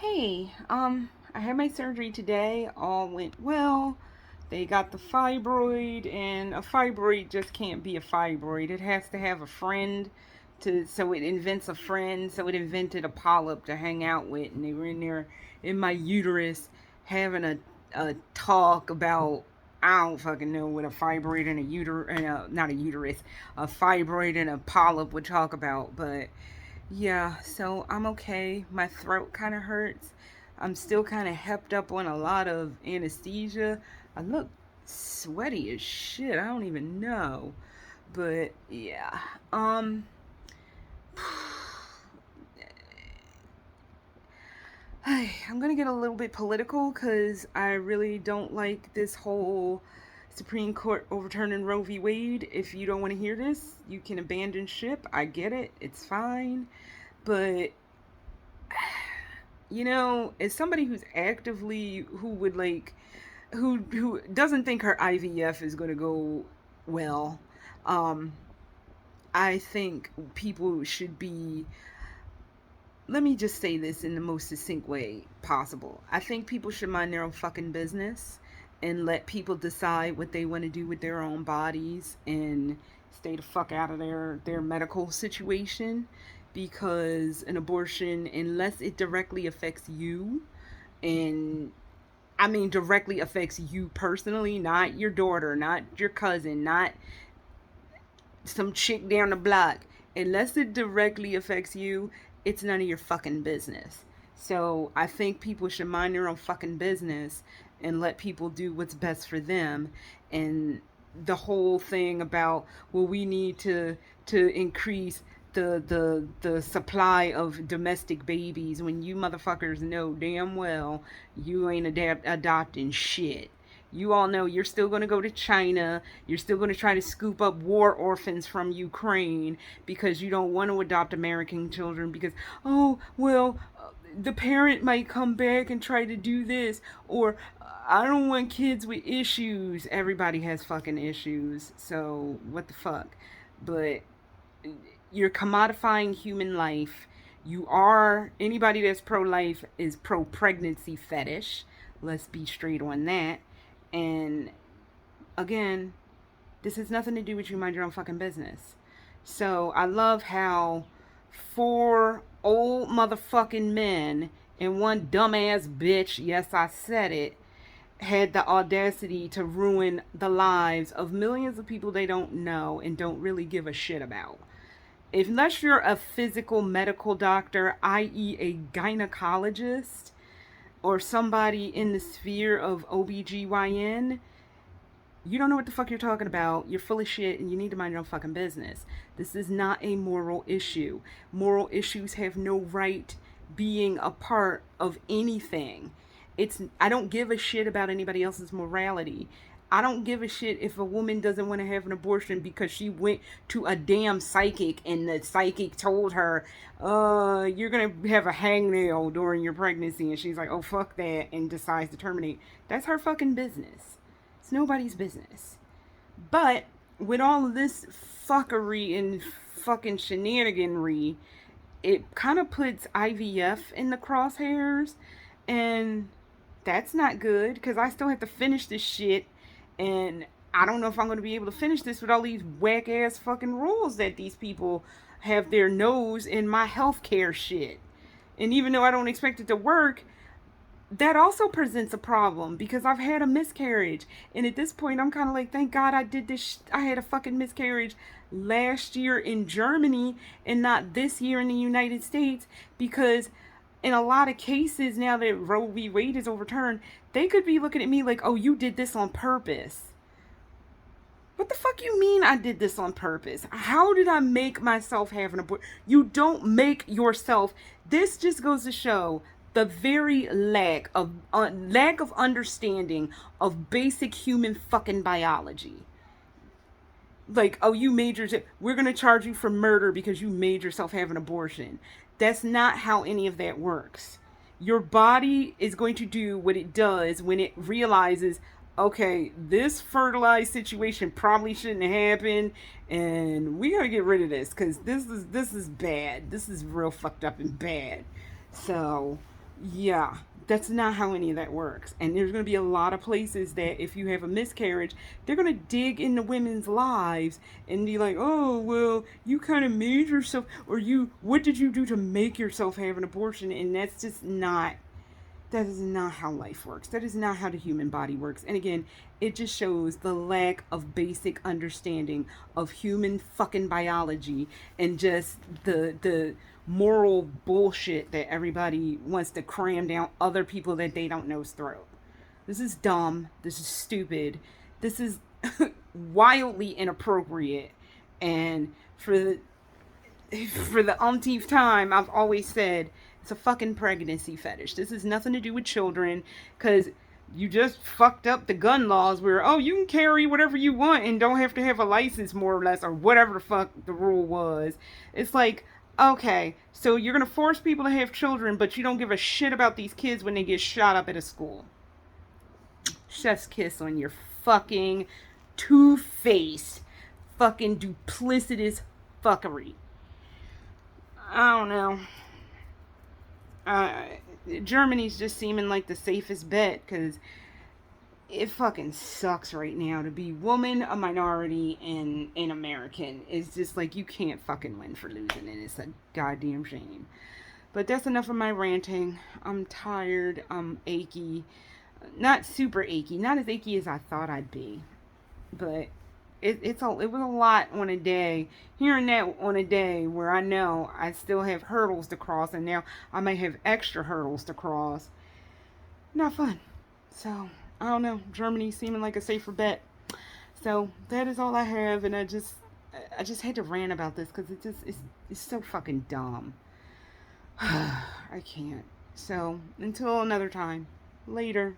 Hey, I had my surgery today. All went well. They got the fibroid, and a fibroid just can't be a fibroid. It has to have a friend so it invents a friend. So it invented a polyp to hang out with, and they were in there in my uterus having a talk about I don't fucking know what a fibroid and a not a uterus, a fibroid and a polyp would talk about, but yeah, so I'm okay. My throat kind of hurts. I'm still kind of hepped up on a lot of anesthesia. I look sweaty as shit. I don't even know. But yeah. I'm going to get a little bit political cuz I really don't like this whole Supreme Court overturning Roe v. Wade. If you don't want to hear this, you can abandon ship. I get it. It's fine. But as somebody who's actively who would like who doesn't think her IVF is going to go well, um I think people should be, let me just say this in the most succinct way possible. I think people should mind their own fucking business and let people decide what they want to do with their own bodies and stay the fuck out of their medical situation, because an abortion, unless it directly affects you, and I mean directly affects you personally, not your daughter, not your cousin, not some chick down the block. Unless it directly affects you, it's none of your fucking business. So I think people should mind their own fucking business and let people do what's best for them. And the whole thing about, well, we need to increase the supply of domestic babies, when you motherfuckers know damn well you ain't adopting shit. You all know you're still going to go to China. You're still going to try to scoop up war orphans from Ukraine because you don't want to adopt American children because, oh, well, the parent might come back and try to do this. Or, I don't want kids with issues. Everybody has fucking issues. So, what the fuck? But you're commodifying human life. Anybody that's pro-life is pro-pregnancy fetish. Let's be straight on that. And again, this has nothing to do with you. Mind your own fucking business. So I love how four old motherfucking men and one dumbass bitch, yes, I said it, had the audacity to ruin the lives of millions of people they don't know and don't really give a shit about. Unless you're a physical medical doctor, i.e., a gynecologist, or somebody in the sphere of OBGYN, you don't know what the fuck you're talking about. You're full of shit and you need to mind your own fucking business. This is not a moral issue. Moral issues have no right being a part of anything. I don't give a shit about anybody else's morality. I don't give a shit if a woman doesn't want to have an abortion because she went to a damn psychic and the psychic told her, you're going to have a hangnail during your pregnancy. And she's like, oh, fuck that, and decides to terminate. That's her fucking business. It's nobody's business. But with all of this fuckery and fucking shenaniganry, it kind of puts IVF in the crosshairs. And that's not good because I still have to finish this shit. And I don't know if I'm going to be able to finish this with all these whack ass fucking rules that these people have their nose in my healthcare shit. And even though I don't expect it to work, that also presents a problem because I've had a miscarriage. And at this point, I'm kind of like, thank God I did this. I had a fucking miscarriage last year in Germany and not this year in the United States, because in a lot of cases, now that Roe v. Wade is overturned, they could be looking at me like, oh, you did this on purpose. What the fuck you mean I did this on purpose? How did I make myself have an abortion? You don't make yourself. This just goes to show the very lack of understanding of basic human fucking biology. Like, oh, we're going to charge you for murder because you made yourself have an abortion. That's not how any of that works. Your body is going to do what it does when it realizes, okay, this fertilized situation probably shouldn't happen, and we gotta get rid of this because this is bad. This is real fucked up and bad. So, Yeah, that's not how any of that works. And there's going to be a lot of places that if you have a miscarriage, they're going to dig into women's lives and be like, oh, well, you kind of made yourself, or what did you do to make yourself have an abortion? And that's just not, that is not how life works. That is not how the human body works. And again, it just shows the lack of basic understanding of human fucking biology and just the moral bullshit that everybody wants to cram down other people that they don't know's throat. This is dumb. This is stupid. This is wildly inappropriate. And for the umpteenth time, I've always said it's a fucking pregnancy fetish. This has nothing to do with children, because you just fucked up the gun laws where, oh, you can carry whatever you want and don't have to have a license, more or less, or whatever the fuck the rule was. It's like, okay, so you're gonna force people to have children, but you don't give a shit about these kids when they get shot up at a school. Chef's kiss on your fucking two-faced, fucking duplicitous fuckery. I don't know. Uh, Germany's just seeming like the safest bet, because it fucking sucks right now to be woman, a minority, and an American. It's just like you can't fucking win for losing, and it's a goddamn shame. But that's enough of my ranting. I'm tired. I'm achy. Not super achy. Not as achy as I thought I'd be. But it was a lot on a day. Hearing that on a day where I know I still have hurdles to cross, and now I may have extra hurdles to cross. Not fun. So I don't know. Germany seeming like a safer bet. So that is all I have, and I just had to rant about this because it's so fucking dumb. I can't. So until another time. Later.